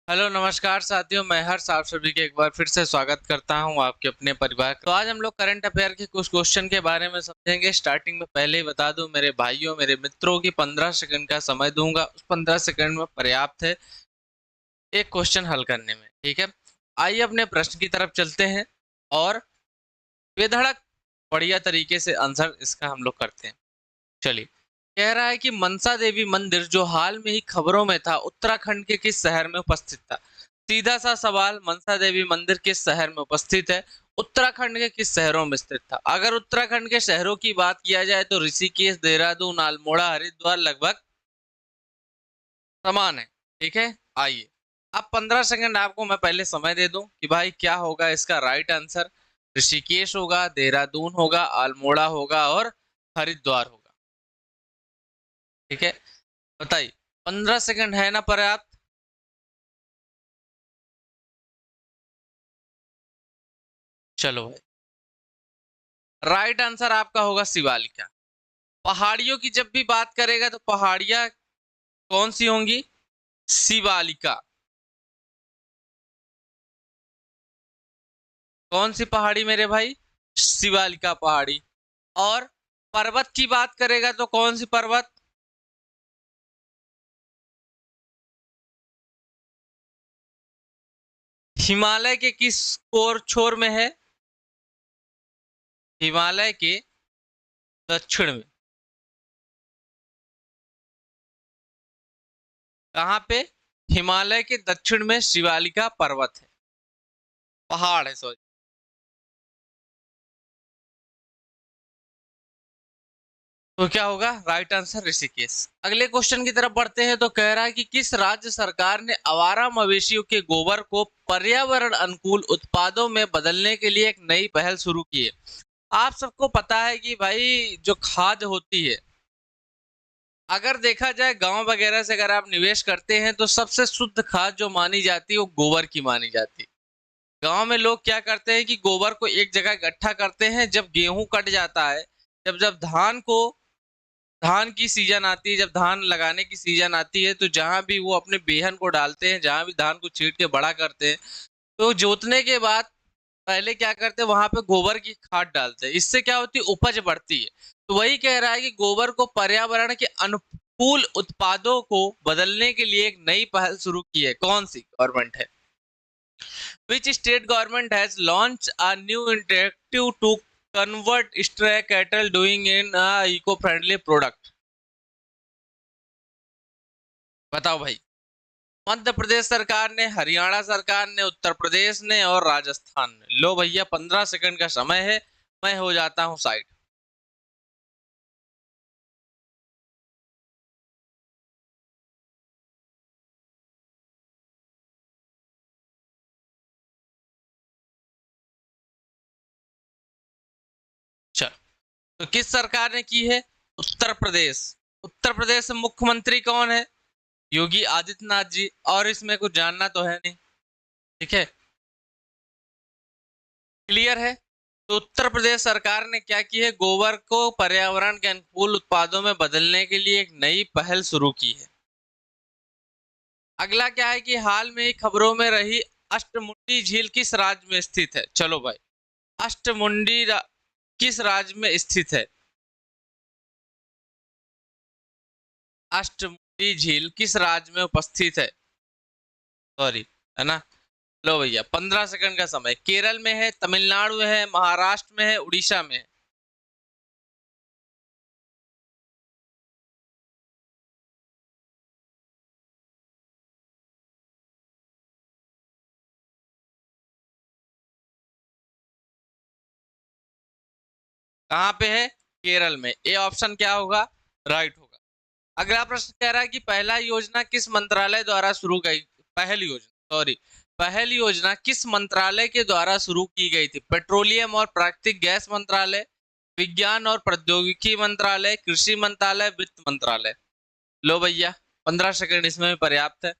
Hello नमस्कार साथियों, मैं हर्ष आप सभी के एक बार फिर से स्वागत करता हूं आपके अपने परिवार का। तो आज हम लोग करंट अफेयर के कुछ क्वेश्चन के बारे में समझेंगे। स्टार्टिंग में पहले ही बता दूं मेरे भाइयों मेरे मित्रों की 15 सेकंड का समय दूंगा। उस 15 सेकंड में पर्याप्त है एक क्वेश्चन हल करने में। ठीक है, आइए अपने प्रश्न की तरफ चलते हैं और बेधड़क बढ़िया तरीके से आंसर इसका हम लोग करते हैं। चलिए, कह रहा है कि मनसा देवी मंदिर जो हाल में ही खबरों में था, उत्तराखंड के किस शहर में उपस्थित था? सीधा सा सवाल, मनसा देवी मंदिर किस शहर में उपस्थित है? उत्तराखंड के किस शहरों में स्थित था? अगर उत्तराखंड के शहरों की बात किया जाए तो ऋषिकेश, देहरादून, अल्मोड़ा, हरिद्वार लगभग समान है। ठीक है, आइए अब 15 सेकंड आपको मैं पहले समय दे दूं कि भाई क्या होगा इसका राइट आंसर। ऋषिकेश होगा, देहरादून होगा, अल्मोड़ा होगा और हरिद्वार होगा। ठीक है, बताइए 15 सेकंड है ना पर्याप्त? चलो भाई, राइट आंसर आपका होगा शिवालिका। पहाड़ियों की जब भी बात करेगा तो पहाड़ियां कौन सी होंगी? शिवालिका। कौन सी पहाड़ी मेरे भाई? शिवालिका पहाड़ी। और पर्वत की बात करेगा तो कौन सी पर्वत? हिमालय के किस ओर छोर में है? हिमालय के दक्षिण में। कहाँ पे? हिमालय के दक्षिण में शिवालिका पर्वत है, पहाड़ है सॉरी। तो क्या होगा राइट आंसर? ऋषिकेश। अगले क्वेश्चन की तरफ बढ़ते हैं। तो कह रहा है कि किस राज्य सरकार ने आवारा मवेशियों के गोबर को पर्यावरण अनुकूल उत्पादों में बदलने के लिए एक नई पहल शुरू की है? आप सबको पता है कि भाई जो खाद होती है, अगर देखा जाए गांव वगैरह से अगर आप निवेश करते हैं तो सबसे शुद्ध खाद जो मानी जाती है वो गोबर की मानी जाती है। गांव में लोग क्या करते हैं कि गोबर को एक जगह इकट्ठा करते हैं। जब गेहूं कट जाता है, जब जब धान की सीजन आती है, जब धान लगाने की सीजन आती है, तो जहां भी वो अपने बेहन को डालते हैं, जहां भी धान को छींट के बड़ा करते हैं, तो जोतने के बाद पहले क्या करते हैं वहां पे गोबर की खाद डालते हैं। इससे क्या होती है? उपज बढ़ती है। तो वही कह रहा है कि गोबर को पर्यावरण के अनुकूल उत्पादों को बदलने के लिए एक नई पहल शुरू की है। कौन सी गवर्नमेंट है? Which state government has launched a new initiative to convert stray cattle doing in a eco-friendly product? बताओ भाई। मध्य प्रदेश सरकार ने, हरियाणा सरकार ने, उत्तर प्रदेश ने और राजस्थान ने। लो भैया 15 सेकंड का समय है, मैं हो जाता हूं साइड। चल, तो किस सरकार ने की है? उत्तर प्रदेश। उत्तर प्रदेश से मुख्यमंत्री कौन है? योगी आदित्यनाथ जी। और इसमें कुछ जानना तो है नहीं। ठीक है, क्लियर है। तो उत्तर प्रदेश सरकार ने क्या की है? गोबर को पर्यावरण के अनुकूल उत्पादों में बदलने के लिए एक नई पहल शुरू की है। अगला क्या है कि हाल में ही खबरों में रही अष्टमुंडी झील किस राज्य में स्थित है? चलो भाई, अष्टमुंडी किस राज्य में स्थित है? अष्टमुंडी झील किस राज्य में उपस्थित है? सॉरी, है ना। लो भैया 15 सेकंड का समय। केरल में है, तमिलनाडु में है, महाराष्ट्र में है, उड़ीसा में है। कहाँ पे है? केरल में। ए ऑप्शन क्या होगा? राइट होगा। अगला प्रश्न कह रहा है कि पहला योजना किस मंत्रालय द्वारा शुरू गई? पहली योजना सॉरी, पहली योजना किस मंत्रालय के द्वारा शुरू की गई थी? पेट्रोलियम और प्राकृतिक गैस मंत्रालय, विज्ञान और प्रौद्योगिकी मंत्रालय, कृषि मंत्रालय, वित्त मंत्रालय। लो भैया 15 सेकंड इसमें भी पर्याप्त है।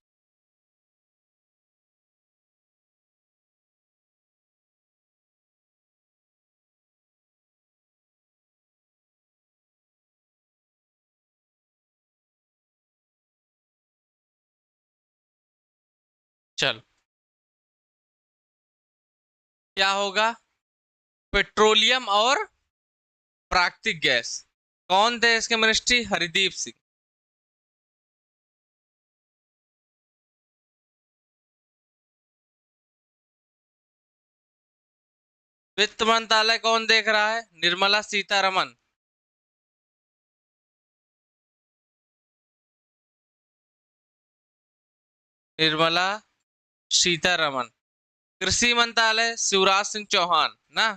चलो, क्या होगा? पेट्रोलियम और प्राकृतिक गैस। कौन थे इसके मिनिस्ट्री? हरदीप सिंह। वित्त मंत्रालय कौन देख रहा है? निर्मला सीतारमन। निर्मला सीतारमन। कृषि मंत्रालय शिवराज सिंह चौहान ना।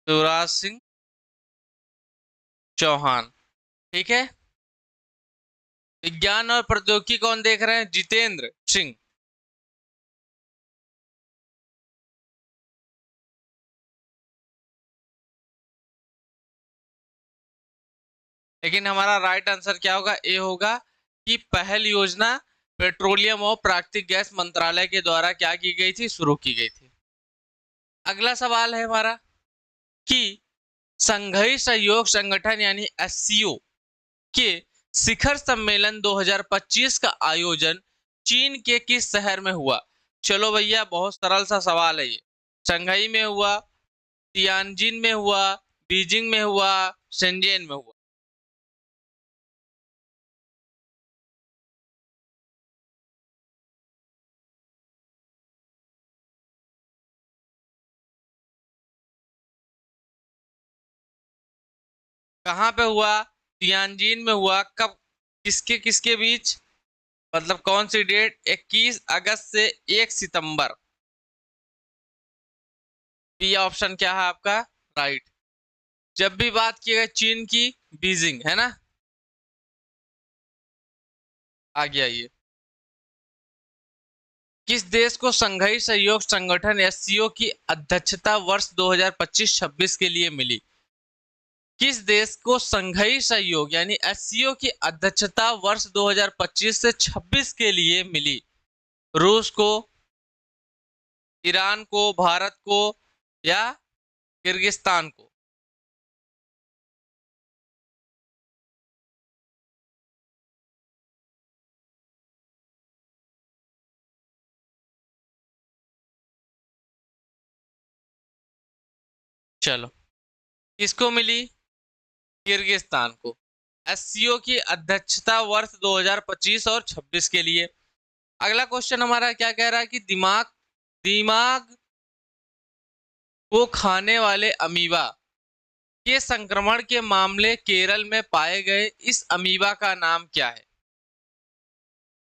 शिवराज सिंह चौहान। ठीक है। विज्ञान और प्रौद्योगिकी कौन देख रहे हैं? जितेंद्र सिंह। लेकिन हमारा राइट आंसर क्या होगा? ए होगा कि पहल योजना पेट्रोलियम और प्राकृतिक गैस मंत्रालय के द्वारा क्या की गई थी? शुरू की गई थी। अगला सवाल है हमारा कि संघीय सहयोग संगठन यानी एससीओ के शिखर सम्मेलन 2025 का आयोजन चीन के किस शहर में हुआ? चलो भैया, बहुत सरल सा सवाल है ये। शंघाई में हुआ, तियानजिन में हुआ, बीजिंग में हुआ, शेंजेन में हुआ। कहाँ पे हुआ? तियानजिन में हुआ। कब? किसके किसके बीच? मतलब कौन सी डेट? 21 अगस्त से 1 सितंबर। बी ऑप्शन क्या है आपका? राइट। जब भी बात की गई चीन की, बीजिंग है ना। आगे आइए। किस देश को संघीय सहयोग संगठन एससीओ की अध्यक्षता वर्ष 2025-26 के लिए मिली? किस देश को संघीय सहयोग यानी एससीओ की अध्यक्षता वर्ष 2025 से 26 के लिए मिली? रूस को, ईरान को, भारत को या किर्गिस्तान को? चलो, किसको मिली? किर्गिस्तान को। एससीओ की अध्यक्षता वर्ष 2025 और 26 के लिए। अगला क्वेश्चन हमारा क्या कह रहा है कि दिमाग दिमाग को खाने वाले अमीबा के संक्रमण के मामले केरल में पाए गए इस अमीबा का नाम क्या है?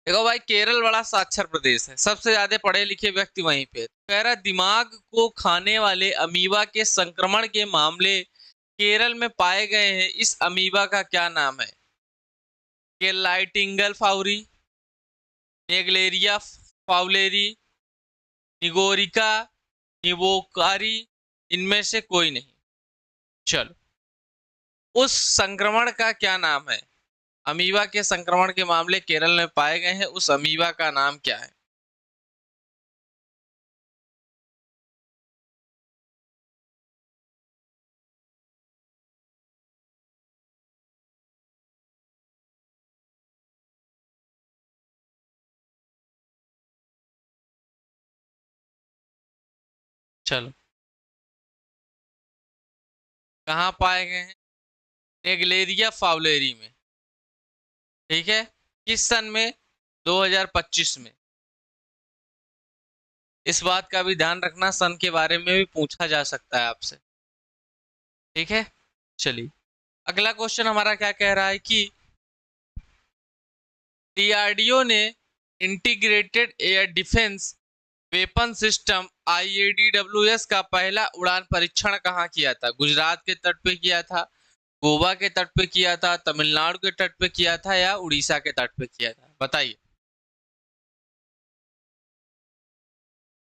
देखो भाई, केरल बड़ा साक्षर प्रदेश है, सबसे ज्यादा पढ़े लिखे व्यक्ति वहीं पे। कह रहा दिमाग को खाने वाले अमीबा के संक्रमण के मामले केरल में पाए गए हैं, इस अमीबा का क्या नाम है? केलाइटिंगल फाउरी, नेग्लेरिया फाउलेरी, निगोरिका, निवोकारी, इनमें से कोई नहीं। चलो, उस संक्रमण का क्या नाम है? अमीबा के संक्रमण के मामले केरल में पाए गए हैं, उस अमीबा का नाम क्या है? चलो, कहाँ पाए गए हैं? नेग्लेरिया फाउलेरी में। ठीक है। किस सन में? 2025 में। इस बात का भी ध्यान रखना, सन के बारे में भी पूछा जा सकता है आपसे। ठीक है। चलिए, अगला क्वेश्चन हमारा क्या कह रहा है कि डीआरडीओ ने integrated air defence weapon system IADWS का पहला उड़ान परीक्षण कहाँ किया था? गुजरात के तट पे किया था, गोवा के तट पे किया था, तमिलनाडु के तट पे किया था या उड़ीसा के तट पे किया था? बताइए।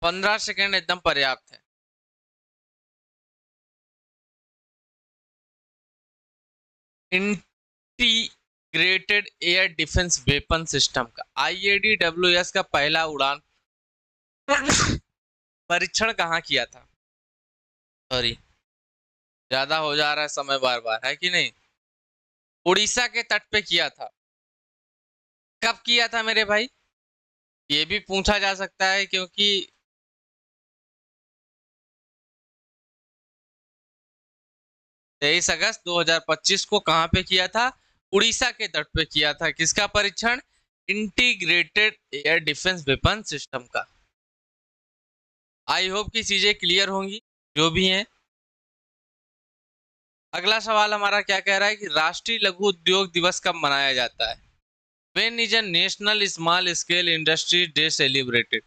15 सेकेंड एकदम पर्याप्त है। Integrated air defence weapon system का IADWS का पहला उड़ान परीक्षण कहाँ किया था? सॉरी, ज्यादा हो जा रहा है समय बार बार, है कि नहीं। उड़ीसा के तट पे किया था। कब किया था मेरे भाई, ये भी पूछा जा सकता है, क्योंकि 23 अगस्त 2025 को कहां पे किया था, उड़ीसा के तट पे किया था। किसका परीक्षण, integrated air defence weapon system का। आई होप की चीजें क्लियर होंगी जो भी हैं। अगला सवाल हमारा क्या कह रहा है कि राष्ट्रीय लघु उद्योग दिवस कब मनाया जाता है। When is a national small scale industry day celebrated.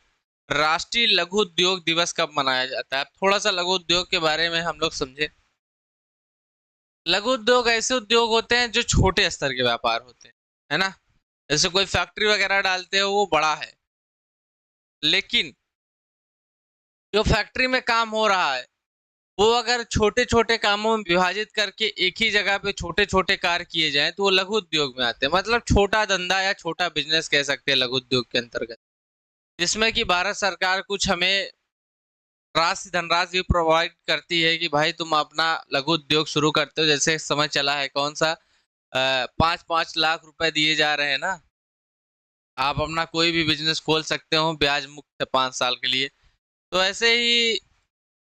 राष्ट्रीय लघु उद्योग दिवस कब मनाया जाता है। थोड़ा सा लघु उद्योग के बारे में हम लोग समझे। लघु उद्योग ऐसे उद्योग होते हैं जो छोटे स्तर के व्यापार होते हैं, है ना। जैसे कोई फैक्ट्री वगैरह डालते हो वो बड़ा है, लेकिन जो फैक्ट्री में काम हो रहा है वो अगर छोटे छोटे कामों में विभाजित करके एक ही जगह पे छोटे छोटे कार्य किए जाएं तो वो लघु उद्योग में आते हैं। मतलब छोटा धंधा या छोटा बिजनेस कह सकते हैं लघु उद्योग के अंतर्गत, जिसमें कि भारत सरकार कुछ हमें राशि धनराशि प्रोवाइड करती है कि भाई तुम अपना लघु उद्योग शुरू करते हो। जैसे समय चला है कौन सा, 5-5 लाख रुपए दिए जा रहे हैं ना, आप अपना कोई भी बिजनेस खोल सकते हो ब्याज मुक्त 5 साल के लिए। तो ऐसे ही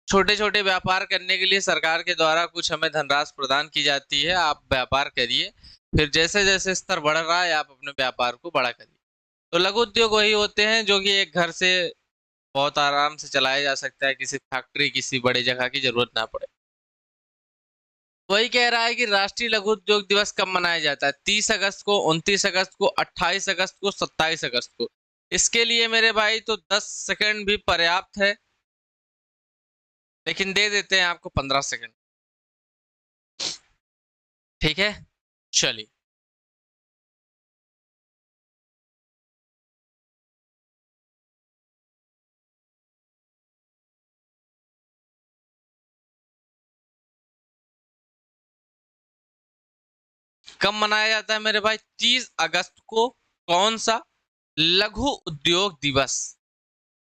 छोटे छोटे व्यापार करने के लिए सरकार के द्वारा कुछ हमें धनराशि प्रदान की जाती है, आप व्यापार करिए, फिर जैसे जैसे स्तर बढ़ रहा है आप अपने व्यापार को बड़ा करिए। तो लघु उद्योग वही होते हैं जो कि एक घर से बहुत आराम से चलाया जा सकता है, किसी फैक्ट्री किसी बड़े जगह की जरूरत ना पड़े। वही कह रहा है कि राष्ट्रीय लघु उद्योग दिवस कब मनाया जाता है। 30 अगस्त को, 29 अगस्त को, 28 अगस्त को, 27 अगस्त को। इसके लिए मेरे भाई तो 10 सेकंड भी पर्याप्त है, लेकिन दे देते हैं आपको 15 सेकंड। ठीक है, चलिए। कब मनाया जाता है मेरे भाई, 30 अगस्त को। कौन सा, लघु उद्योग दिवस।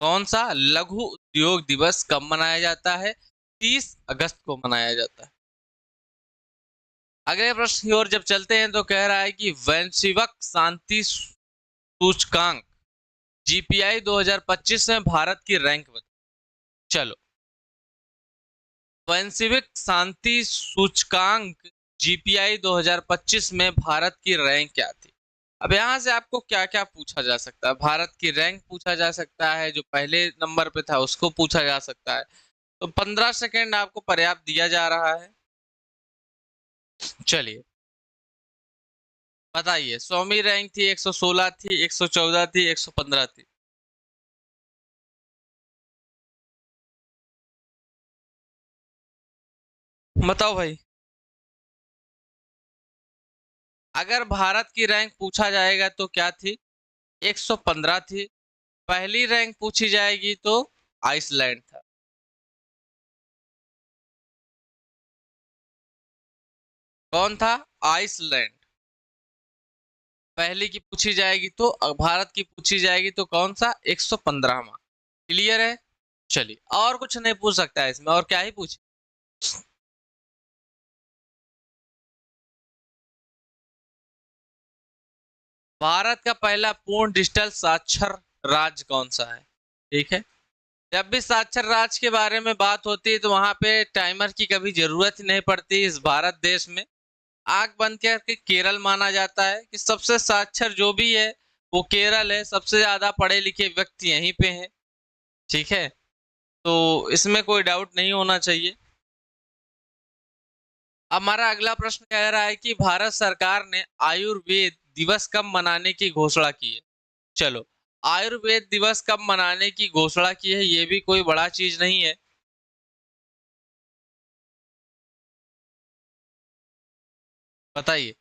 कौन सा लघु उद्योग दिवस कब मनाया जाता है, 30 अगस्त को मनाया जाता है। अगले प्रश्न की ओर जब चलते हैं तो कह रहा है कि वैश्विक शांति सूचकांक जीपीआई 2025 में भारत की रैंक बता। चलो, वैश्विक शांति सूचकांक जीपीआई 2025 में भारत की रैंक क्या थी। अब यहां से आपको क्या क्या पूछा जा सकता है। भारत की रैंक पूछा जा सकता है, जो पहले नंबर पे था उसको पूछा जा सकता है। तो 15 सेकंड आपको पर्याप्त दिया जा रहा है। चलिए बताइए, 100वीं रैंक थी, 116 थी, 114 थी, 115 थी। बताओ भाई। अगर भारत की रैंक पूछा जाएगा तो क्या थी, 115 थी। पहली रैंक पूछी जाएगी तो आइसलैंड था। कौन था, आइसलैंड। पहली की पूछी जाएगी तो भारत की पूछी जाएगी तो कौन सा, 115वां। क्लियर है। चलिए, और कुछ नहीं पूछ सकता है इसमें, और क्या ही पूछे। भारत का पहला पूर्ण डिजिटल साक्षर राज्य कौन सा है। ठीक है, जब भी साक्षर राज्य के बारे में बात होती है तो वहां पे टाइमर की कभी जरूरत ही नहीं पड़ती। इस भारत देश में आंख बंद करके केरल माना जाता है कि सबसे साक्षर जो भी है वो केरल है, सबसे ज्यादा पढ़े लिखे व्यक्ति यहीं पे हैं। ठीक है, तो इसमें कोई डाउट नहीं होना चाहिए। हमारा अगला प्रश्न कह रहा है कि भारत सरकार ने आयुर्वेद दिवस कब मनाने की घोषणा की है। चलो, आयुर्वेद दिवस कब मनाने की घोषणा की है, ये भी कोई बड़ा चीज नहीं है। बताइए,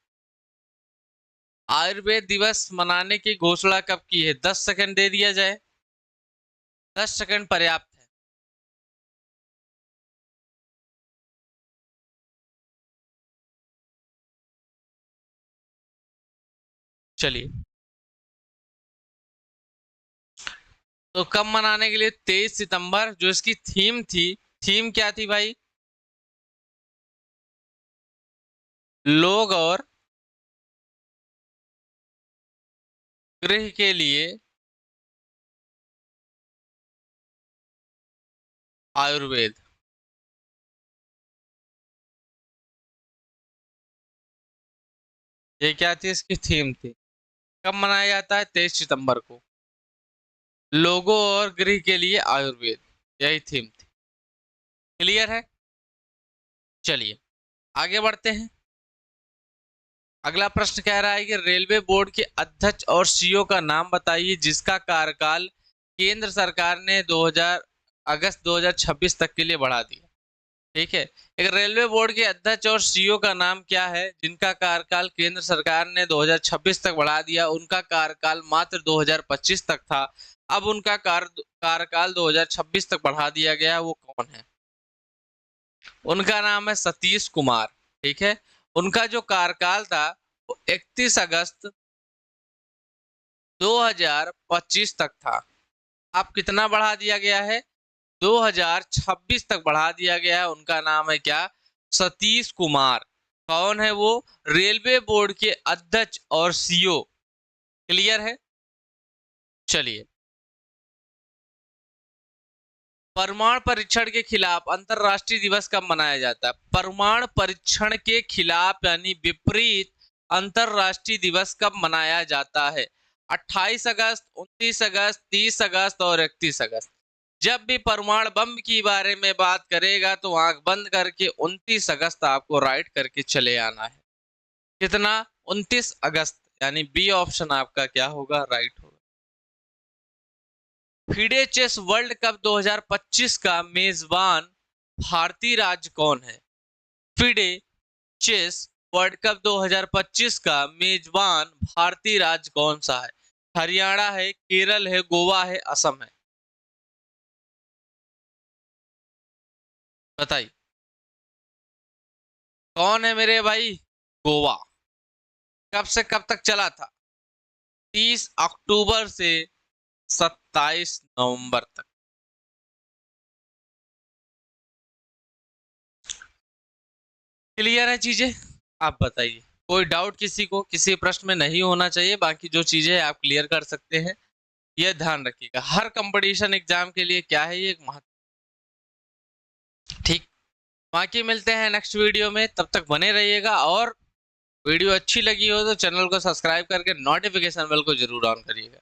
आयुर्वेद दिवस मनाने की घोषणा कब की है। 10 सेकंड दे दिया जाए, 10 सेकंड पर्याप्त है। चलिए, तो कब मनाने के लिए, 23 सितंबर। जो इसकी थीम थी, थीम क्या थी भाई, लोग और गृह के लिए आयुर्वेद। ये क्या थी, इसकी थीम थी। कब मनाया जाता है? 23 सितंबर को। लोगों और गृह के लिए आयुर्वेद, यही थीम थी। क्लियर है? चलिए आगे बढ़ते हैं। अगला प्रश्न कह रहा है कि रेलवे बोर्ड के अध्यक्ष और सीईओ का नाम बताइए जिसका कार्यकाल केंद्र सरकार ने 2000 अगस्त 2026 तक के लिए बढ़ा दिया। ठीक है, एक रेलवे बोर्ड के अध्यक्ष और सीईओ का नाम क्या है जिनका कार्यकाल केंद्र सरकार ने 2026 तक बढ़ा दिया? उनका कार्यकाल मात्र 2025 तक था, अब उनका कार्यकाल 2026 तक बढ़ा दिया गया। वो कौन है? उनका नाम है सतीश कुमार। ठीक है, उनका जो कार्यकाल था वो 31 अगस्त 2025 तक था। अब कितना बढ़ा दिया गया है? 2026 तक बढ़ा दिया गया है। उनका नाम है क्या? सतीश कुमार। कौन है वो? रेलवे बोर्ड के अध्यक्ष और सीईओ। क्लियर है? चलिए, परमाणु परीक्षण के खिलाफ अंतरराष्ट्रीय दिवस कब मनाया जाता है? परमाणु परीक्षण के खिलाफ यानी विपरीत अंतरराष्ट्रीय दिवस कब मनाया जाता है? 28 अगस्त, 29 अगस्त, 30 अगस्त और 31 अगस्त। जब भी परमाणु बम की बारे में बात करेगा तो आंख बंद करके 29 अगस्त आपको राइट करके चले आना है। कितना? 29 अगस्त, यानी बी ऑप्शन आपका क्या होगा? राइट होगा। फीडे चेस वर्ल्ड कप 2025 का मेजबान भारतीय राज्य कौन है? फीडे चेस वर्ल्ड कप 2025 का मेजबान भारतीय राज्य कौन सा है? हरियाणा है, केरल है, गोवा है, असम है? बताइए कौन है मेरे भाई? गोवा। कब से कब तक चला था? 30 अक्टूबर से 27 नवंबर तक। क्लियर है चीजें? आप बताइए, कोई डाउट किसी को किसी प्रश्न में नहीं होना चाहिए। बाकी जो चीजें आप क्लियर कर सकते हैं, यह ध्यान रखिएगा। हर कंपटीशन एग्जाम के लिए क्या है, ये एक महत्व। ठीक, बाकी मिलते हैं नेक्स्ट वीडियो में, तब तक बने रहिएगा। और वीडियो अच्छी लगी हो तो चैनल को सब्सक्राइब करके नोटिफिकेशन बेल को जरूर ऑन करिएगा।